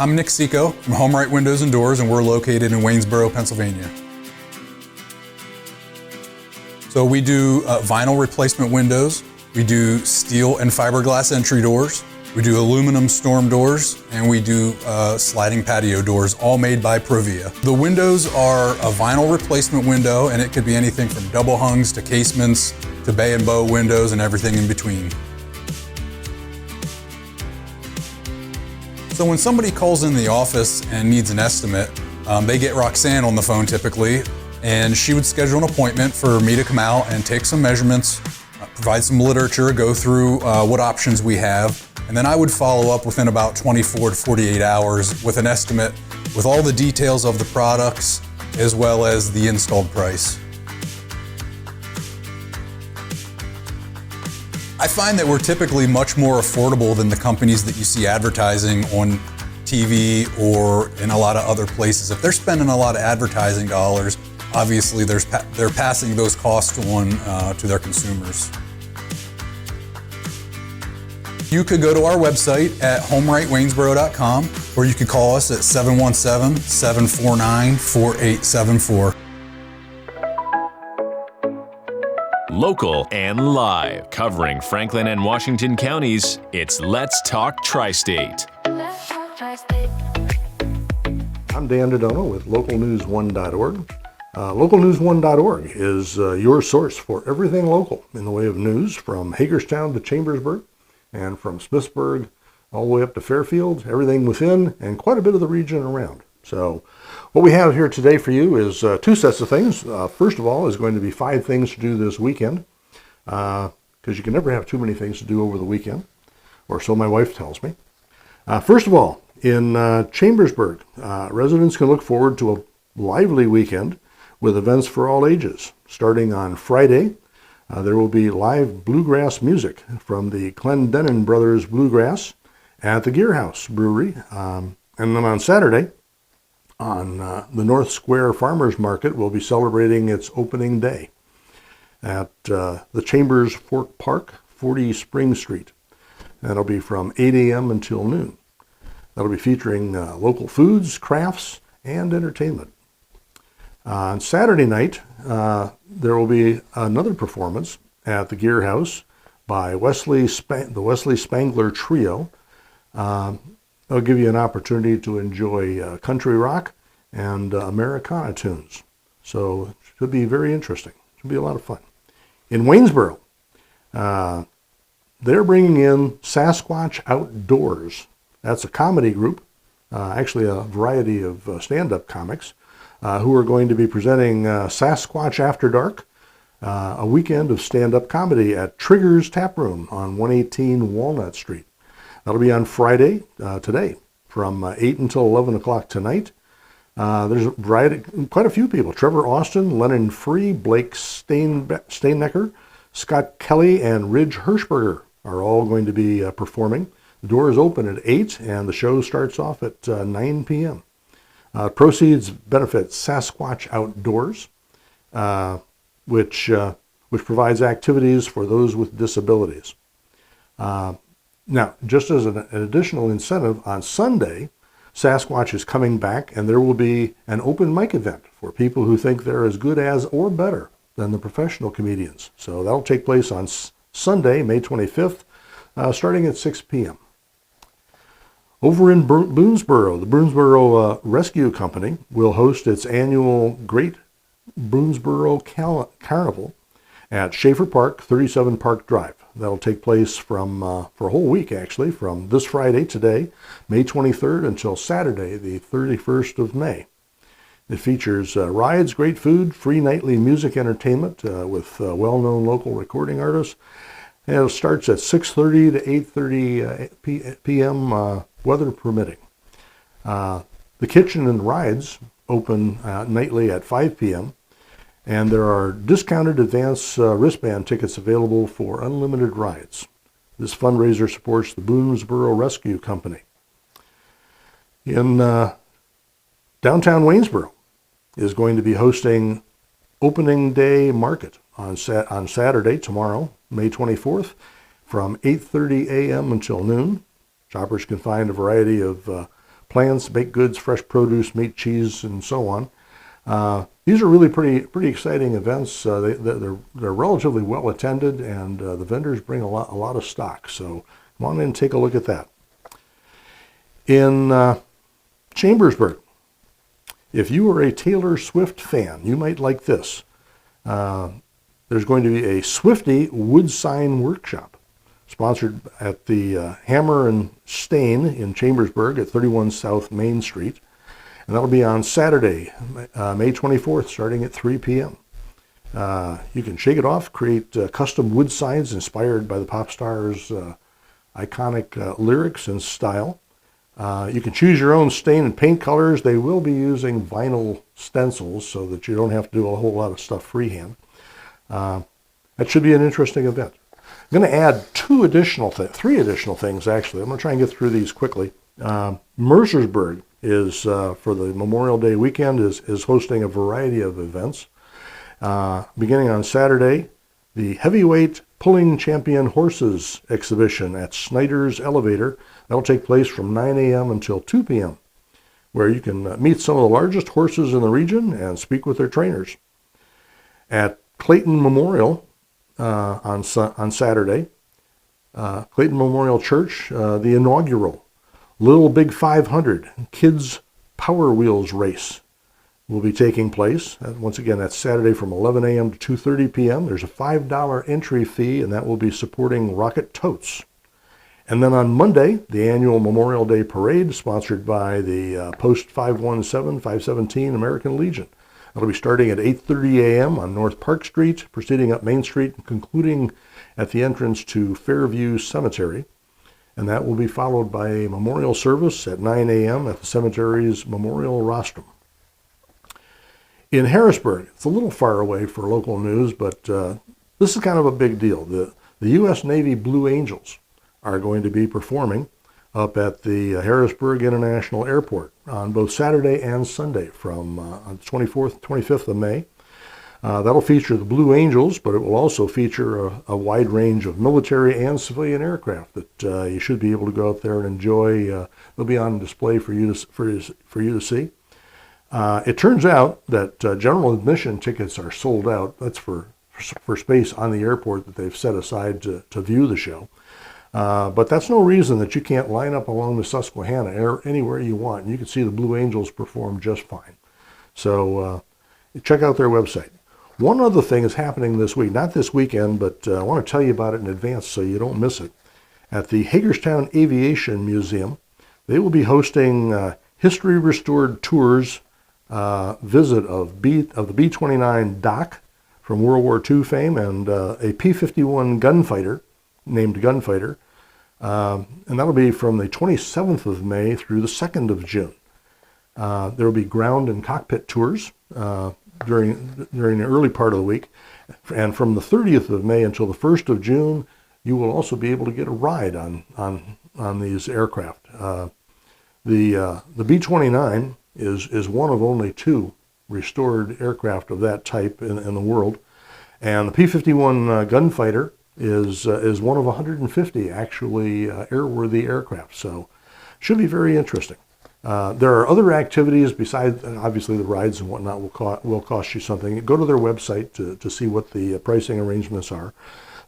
I'm Nick Seco from HomeRight Windows and Doors, and we're located in Waynesboro, Pennsylvania. So we do vinyl replacement windows, we do steel and fiberglass entry doors, we do aluminum storm doors, and we do sliding patio doors, all made by Provia. The windows are a vinyl replacement window, and it could be anything from double hungs to casements to bay and bow windows and everything in between. So when somebody calls in the office and needs an estimate, they get Roxanne on the phone typically, and she would schedule an appointment for me to come out and take some measurements, provide some literature, go through what options we have, and then I would follow up within about 24 to 48 hours with an estimate with all the details of the products as well as the installed price. I find that we're typically much more affordable than the companies that you see advertising on TV or in a lot of other places. If they're spending a lot of advertising dollars, obviously they're passing those costs on to their consumers. You could go to our website at homerightwaynesboro.com, or you could call us at 717-749-4874. Local and live, covering Franklin and Washington counties, it's Let's Talk TriState. I'm Dan DeDona with localnews1.org. Localnews1.org is your source for everything local in the way of news from Hagerstown to Chambersburg and from Smithsburg all the way up to Fairfield, everything within and quite a bit of the region around. So what we have here today for you is two sets of things. First of all is going to be 5 things to do this weekend, because you can never have too many things to do over the weekend, or so my wife tells me. First of all, in Chambersburg, residents can look forward to a lively weekend with events for all ages. Starting on Friday, there will be live bluegrass music from the Clendenin Brothers Bluegrass at the Gear House Brewery. And then on Saturday, on the North Square Farmers Market, will be celebrating its opening day at the Chambers Fork Park, 40 Spring Street. That'll be from 8 a.m. until noon. That'll be featuring local foods, crafts, and entertainment. On Saturday night, there will be another performance at the Gear House by the Wesley Spangler Trio. They'll give you an opportunity to enjoy country rock and Americana tunes. So it should be very interesting. It should be a lot of fun. In Waynesboro, they're bringing in Sasquatch Outdoors. That's a comedy group, actually a variety of stand-up comics, who are going to be presenting Sasquatch After Dark, a weekend of stand-up comedy at Trigger's Tap Room on 118 Walnut Street. That'll be on Friday, today, from 8 until 11 o'clock tonight. There's a variety, quite a few people. Trevor Austin, Lennon Free, Blake Steinnecker, Scott Kelly, and Ridge Hirschberger are all going to be performing. The door is open at 8, and the show starts off at 9 p.m. Proceeds benefit Sasquatch Outdoors, which provides activities for those with disabilities. Now, just as an additional incentive, on Sunday, Sasquatch is coming back, and there will be an open mic event for people who think they're as good as or better than the professional comedians. So that'll take place on Sunday, May 25th, starting at 6 p.m. Over in Boonesboro, the Boonesboro Rescue Company will host its annual Great Boonesboro Carnival at Schaefer Park, 37 Park Drive. That'll take place from for a whole week, actually, from this Friday, today, May 23rd, until Saturday, the 31st of May. It features rides, great food, free nightly music entertainment with well-known local recording artists. And it starts at 6:30 to 8:30 p.m., weather permitting. The kitchen and rides open nightly at 5 p.m., and there are discounted advance wristband tickets available for unlimited rides. This fundraiser supports the Boonesboro Rescue Company. In downtown Waynesboro is going to be hosting Opening Day Market on Saturday, tomorrow, May 24th, from 8:30 a.m. until noon. Shoppers can find a variety of plants, baked goods, fresh produce, meat, cheese, and so on. These are really pretty exciting events. They're relatively well attended, and the vendors bring a lot of stock. So come on in and take a look at that. In Chambersburg, if you are a Taylor Swift fan, you might like this. There's going to be a Swiftie wood sign workshop, sponsored at the Hammer and Stain in Chambersburg at 31 South Main Street. And that'll be on Saturday, May 24th, starting at 3 p.m. You can shake it off, create custom wood signs inspired by the pop star's iconic lyrics and style. You can choose your own stain and paint colors. They will be using vinyl stencils so that you don't have to do a whole lot of stuff freehand. That should be an interesting event. I'm going to add three additional things, actually. I'm going to try and get through these quickly. Mercersburg is, for the Memorial Day weekend, is hosting a variety of events. Beginning on Saturday, the Heavyweight Pulling Champion Horses exhibition at Snyder's Elevator. That'll take place from 9 a.m. until 2 p.m., where you can meet some of the largest horses in the region and speak with their trainers. At Clayton Memorial on Saturday, Clayton Memorial Church, the inaugural Little Big 500 Kids Power Wheels race will be taking place. Once again, that's Saturday from 11 a.m. to 2:30 p.m. There's a $5 entry fee, and that will be supporting Rocket Totes. And then on Monday, the annual Memorial Day Parade, sponsored by the Post 517 American Legion. That'll be starting at 8:30 a.m. on North Park Street, proceeding up Main Street, and concluding at the entrance to Fairview Cemetery. And that will be followed by a memorial service at 9 a.m. at the cemetery's memorial rostrum. In Harrisburg, it's a little far away for local news, but this is kind of a big deal. The U.S. Navy Blue Angels are going to be performing up at the Harrisburg International Airport on both Saturday and Sunday from on the 24th, 25th of May. That'll feature the Blue Angels, but it will also feature a wide range of military and civilian aircraft that you should be able to go out there and enjoy. They'll be on display for you to see. It turns out that general admission tickets are sold out. That's for space on the airport that they've set aside to view the show. But that's no reason that you can't line up along the Susquehanna anywhere you want, and you can see the Blue Angels perform just fine. So check out their website. One other thing is happening this week, not this weekend, but I want to tell you about it in advance so you don't miss it. At the Hagerstown Aviation Museum, they will be hosting History Restored Tours visit of the B-29 Doc from World War II fame and a P-51 gunfighter named Gunfighter. And that'll be from the 27th of May through the 2nd of June. There will be ground and cockpit tours during the early part of the week. And from the 30th of May until the 1st of June, you will also be able to get a ride on these aircraft. The B-29 is one of only 2 restored aircraft of that type in the world. And the P-51 Gunfighter is one of 150 actually airworthy aircraft. So should be very interesting. There are other activities besides, obviously the rides and whatnot will cost you something. Go to their website to see what the pricing arrangements are.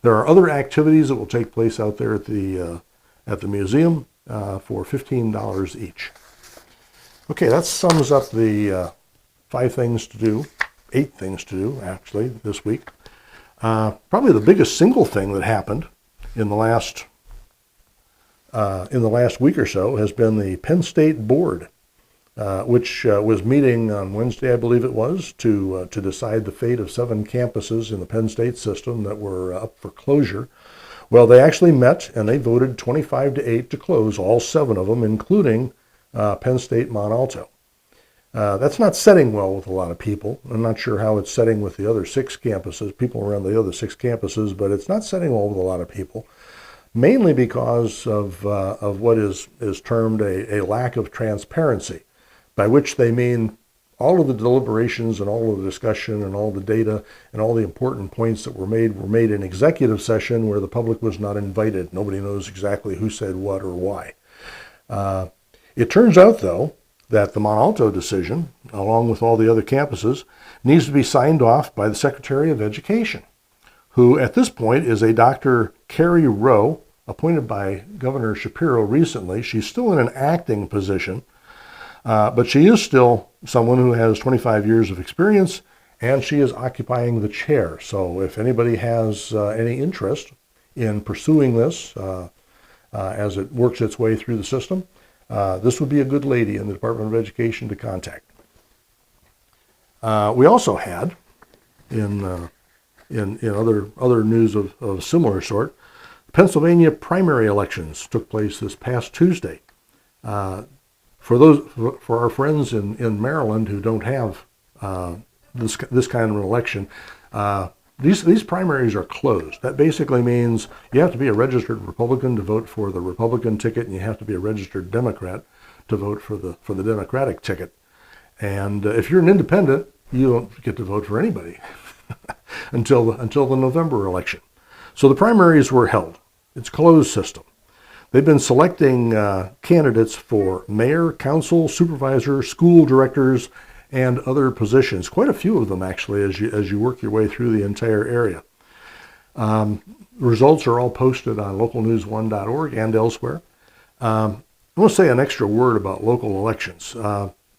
There are other activities that will take place out there at the museum for $15 each. Okay, that sums up the 8 things to do actually this week. Probably the biggest single thing that happened in the last week or so has been the Penn State Board, which was meeting on Wednesday, I believe it was, to decide the fate of 7 campuses in the Penn State system that were up for closure. Well, they actually met and they voted 25-8 to close all 7 of them, including Penn State Mont Alto. That's not setting well with a lot of people. I'm not sure how it's setting with the other 6 campuses, people around the other 6 campuses, but it's not setting well with a lot of people, mainly because of what is termed a lack of transparency, by which they mean all of the deliberations and all of the discussion and all the data and all the important points that were made in executive session where the public was not invited. Nobody knows exactly who said what or why. It turns out, though, that the Mont Alto decision, along with all the other campuses, needs to be signed off by the Secretary of Education, who at this point is a Dr. Carrie Rowe, appointed by Governor Shapiro recently. She's still in an acting position, but she is still someone who has 25 years of experience, and she is occupying the chair. So if anybody has any interest in pursuing this as it works its way through the system, this would be a good lady in the Department of Education to contact. We also had, in other news of similar sort, Pennsylvania primary elections took place this past Tuesday. For our friends in Maryland who don't have this kind of an election, these primaries are closed. That basically means you have to be a registered Republican to vote for the Republican ticket, and you have to be a registered Democrat to vote for the Democratic ticket. And if you're an independent, you don't get to vote for anybody until the November election. So the primaries were held. It's a closed system. They've been selecting candidates for mayor, council, supervisor, school directors, and other positions. Quite a few of them, actually, as you work your way through the entire area. Results are all posted on localnews1.org and elsewhere. I want to say an extra word about local elections.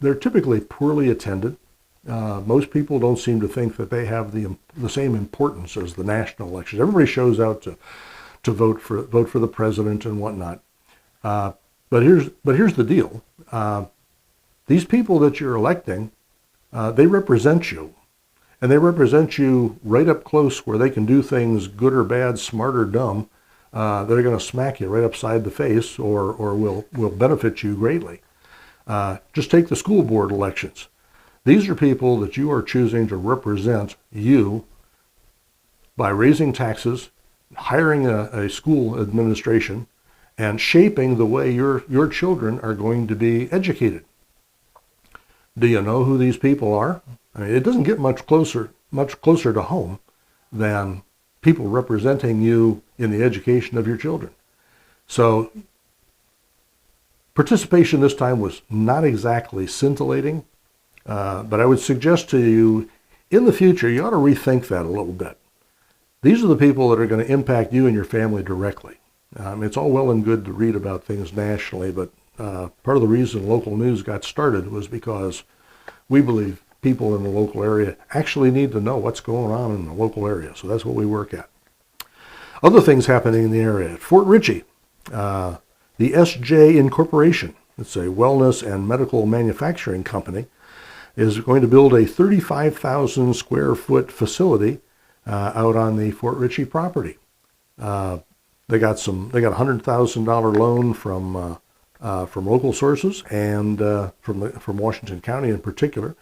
They're typically poorly attended. Most people don't seem to think that they have the same importance as the national elections. Everybody shows out to vote for the president and whatnot. But here's the deal. These people that you're electing, they represent you. And they represent you right up close where they can do things good or bad, smart or dumb. They're going to smack you right upside the face or will benefit you greatly. Just take the school board elections. These are people that you are choosing to represent you by raising taxes, hiring a school administration, and shaping the way your children are going to be educated. Do you know who these people are? I mean, it doesn't get much closer to home than people representing you in the education of your children. So participation this time was not exactly scintillating, but I would suggest to you, in the future, you ought to rethink that a little bit. These are the people that are going to impact you and your family directly. It's all well and good to read about things nationally, but part of the reason local news got started was because we believe people in the local area actually need to know what's going on in the local area. So that's what we work at. Other things happening in the area. At Fort Ritchie, the SJ Incorporation, it's a wellness and medical manufacturing company, is going to build a 35,000 square foot facility out on the Fort Ritchie property. They got a $100,000 loan from local sources and from Washington County in particular.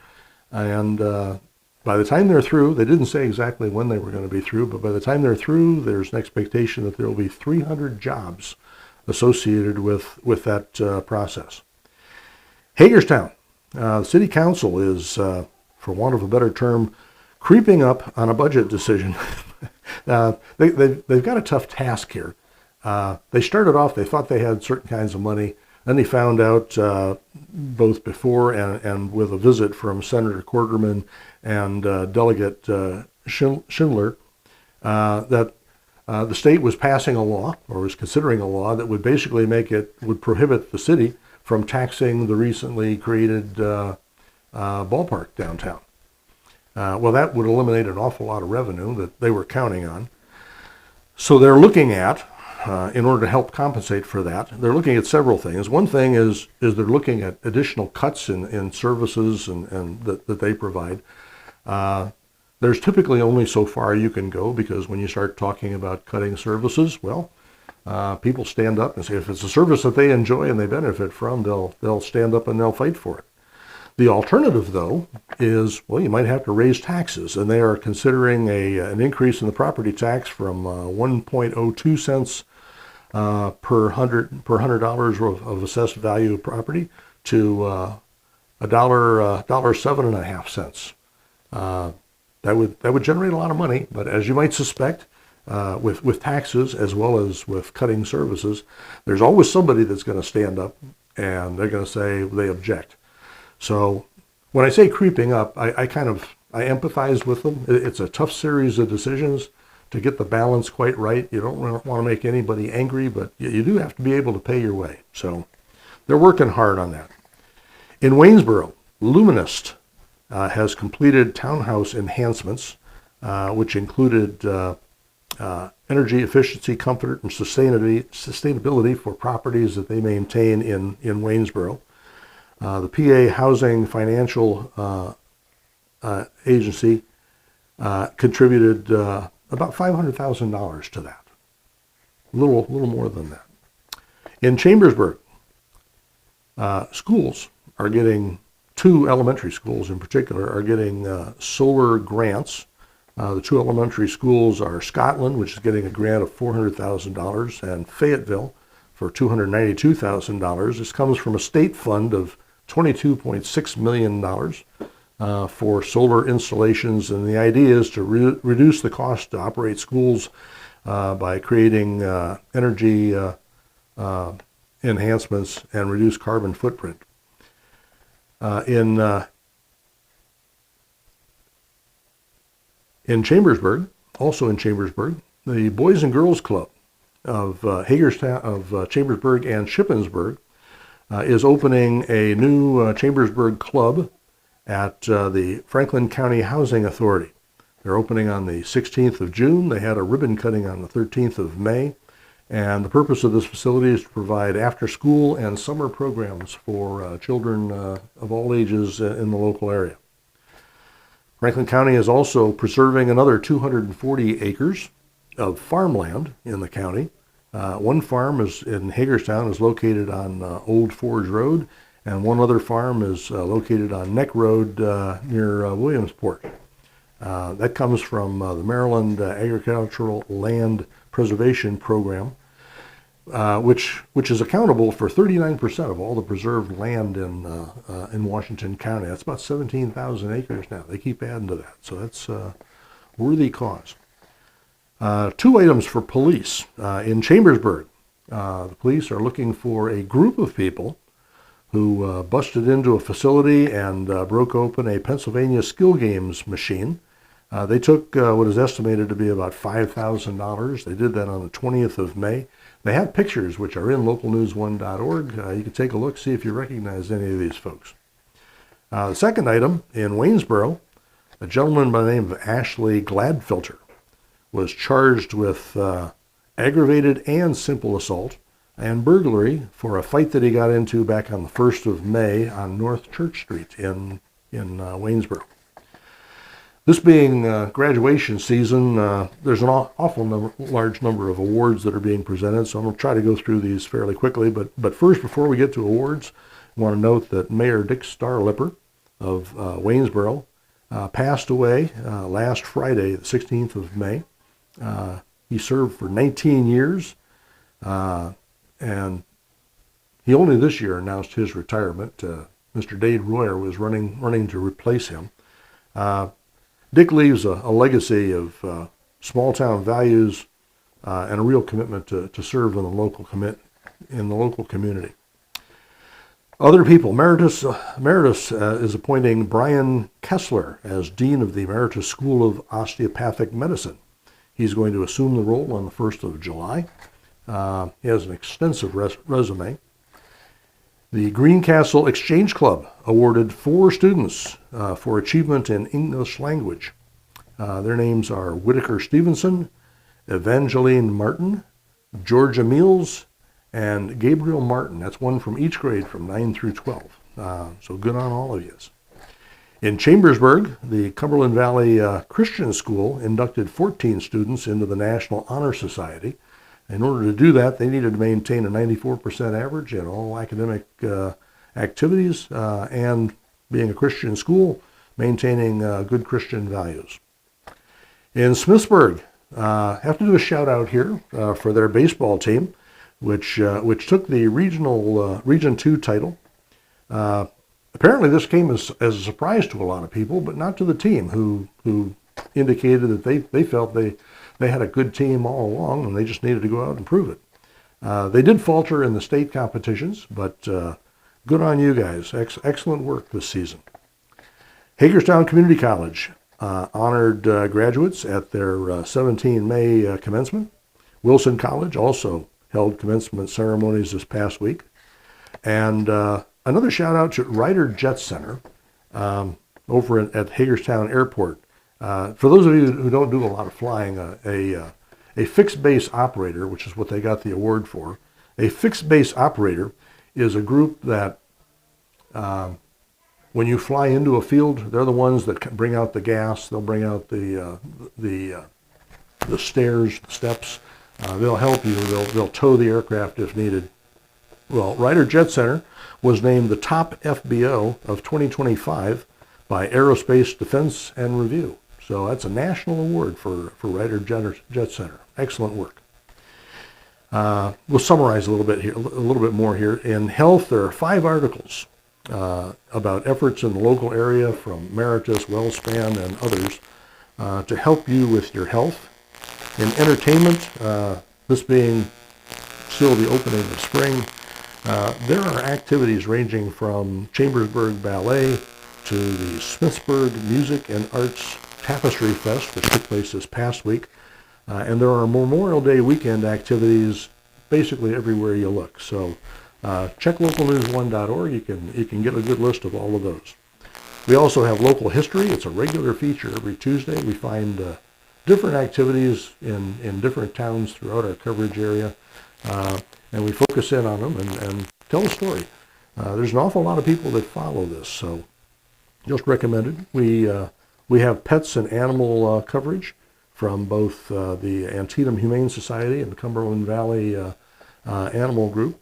And by the time they're through, they didn't say exactly when they were going to be through, but by the time they're through, there's an expectation that there will be 300 jobs associated with that process. Hagerstown, the city council is, for want of a better term, creeping up on a budget decision. They've got a tough task here. They started off, they thought they had certain kinds of money. Then they found out, both before and with a visit from Senator Quarterman and Delegate Schindler, that the state was passing a law, or was considering a law, that would basically would prohibit the city from taxing the recently created ballpark downtown. Well, that would eliminate an awful lot of revenue that they were counting on. So they're looking at, in order to help compensate for that, they're looking at several things. One thing is they're looking at additional cuts in services and that they provide. There's typically only so far you can go, because when you start talking about cutting services, well, people stand up and say if it's a service that they enjoy and they benefit from, they'll stand up and they'll fight for it. The alternative, though, is, well, you might have to raise taxes, and they are considering an increase in the property tax from 1.02 cents per $100 of assessed value of property to $1.07 That would generate a lot of money, but as you might suspect, with taxes as well as with cutting services, there's always somebody that's going to stand up and they're going to say they object. So when I say creeping up, I empathize with them. It's a tough series of decisions to get the balance quite right. You don't want to make anybody angry, but you do have to be able to pay your way. So they're working hard on that. In Waynesboro, Luminist has completed townhouse enhancements, which included energy efficiency, comfort, and sustainability for properties that they maintain in Waynesboro. The PA Housing Financial Agency contributed about $500,000 to that. A little more than that. In Chambersburg, schools are getting, 2 elementary schools in particular, are getting solar grants. The 2 elementary schools are Scotland, which is getting a grant of $400,000, and Fayetteville for $292,000. This comes from a state fund of $22.6 million for solar installations, and the idea is to reduce the cost to operate schools by creating energy enhancements and reduce carbon footprint. In Chambersburg, also in Chambersburg, the Boys and Girls Club of Hagerstown, of Chambersburg and Shippensburg is opening a new Chambersburg club at the Franklin County Housing Authority. They're opening on the 16th of June. They had a ribbon cutting on the 13th of May. And the purpose of this facility is to provide after-school and summer programs for children of all ages in the local area. Franklin County is also preserving another 240 acres of farmland in the county. One farm is in Hagerstown is located on Old Forge Road, and one other farm is located on Neck Road near Williamsport. That comes from the Maryland Agricultural Land Preservation Program, which is accountable for 39% of all the preserved land in Washington County. That's about 17,000 acres now. They keep adding to that, so that's a worthy cause. 2 items for police. In Chambersburg, the police are looking for a group of people who busted into a facility and broke open a Pennsylvania skill games machine. They took what is estimated to be about $5,000. They did that on the 20th of May. They have pictures which are in localnews1.org. You can take a look, see if you recognize any of these folks. The second item, in Waynesboro, a gentleman by the name of Ashley Gladfilter was charged with aggravated and simple assault and burglary for a fight that he got into back on the 1st of May on North Church Street in Waynesboro. This being graduation season, there's an large number of awards that are being presented, so I'm going to try to go through these fairly quickly. But first, before we get to awards, I want to note that Mayor Dick Starlipper of Waynesboro passed away last Friday, the 16th of May. He served for 19 years, and he only this year announced his retirement. Mr. Dade Royer was running to replace him. Dick leaves a legacy of small-town values and a real commitment to serve in the local community. Other people, Emeritus is appointing Brian Kessler as Dean of the Emeritus School of Osteopathic Medicine. He's going to assume the role on the 1st of July. He has an extensive resume. The Greencastle Exchange Club awarded 4 students for achievement in English language. Their names are Whitaker Stevenson, Evangeline Martin, Georgia Meals, and Gabriel Martin. That's one from each grade from 9 through 12. So good on all of you. In Chambersburg, the Cumberland Valley Christian School inducted 14 students into the National Honor Society. In order to do that, they needed to maintain a 94% average in all academic activities and, being a Christian school, maintaining good Christian values. In Smithsburg, I have to do a shout out here for their baseball team, which took the Region 2 title. Apparently this came as a surprise to a lot of people, but not to the team, who indicated that they felt they had a good team all along, and they just needed to go out and prove it. They did falter in the state competitions, but Good on you guys. Excellent work this season. Hagerstown Community College honored graduates at their 17 May commencement. Wilson College also held commencement ceremonies this past week. And another shout out to Ryder Jet Center over at Hagerstown Airport. For those of you who don't do a lot of flying, a fixed base operator, which is what they got the award for, a fixed base operator is a group that when you fly into a field, they're the ones that bring out the gas. They'll bring out the stairs, the steps. They'll help you. They'll tow the aircraft if needed. Well, Ryder Jet Center was named the top FBO of 2025 by Aerospace Defense and Review. So that's a national award for Ryder Jet Center. Excellent work. We'll summarize a little bit more here. In health, there are 5 articles about efforts in the local area from Meritus, Wellspan, and others to help you with your health. In entertainment, this being still the opening of spring, there are activities ranging from Chambersburg Ballet to the Smithsburg Music and Arts Tapestry Fest, which took place this past week. And there are Memorial Day weekend activities basically everywhere you look. So check localnews1.org. You can get a good list of all of those. We also have local history. It's a regular feature every Tuesday. We find different activities in different towns throughout our coverage area, and we focus in on them and tell a story. There's an awful lot of people that follow this, so just recommended. We have pets and animal coverage from both the Antietam Humane Society and the Cumberland Valley Animal Group.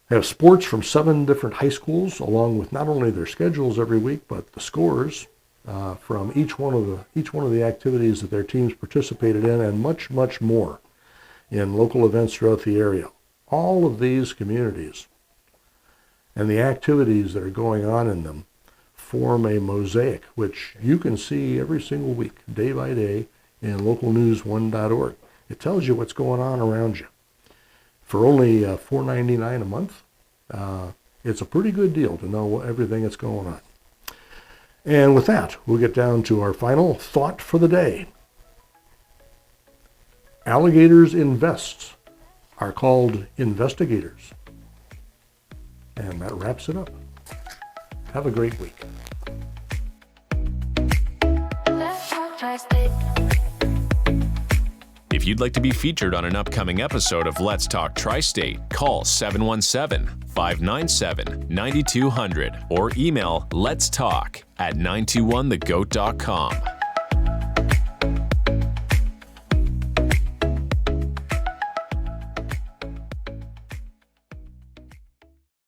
We have sports from 7 different high schools, along with not only their schedules every week, but the scores from each one of the activities that their teams participated in, and much, much more in local events throughout the area. All of these communities and the activities that are going on in them form a mosaic, which you can see every single week, day by day, in localnews1.org. It tells you what's going on around you. For only $4.99 a month, it's a pretty good deal to know everything that's going on. And with that, we'll get down to our final thought for the day. Alligators in vests are called investigators. And that wraps it up. Have a great week. If you'd like to be featured on an upcoming episode of Let's Talk Tri-State, call 717-597-9200 or email letstalk@921thegoat.com.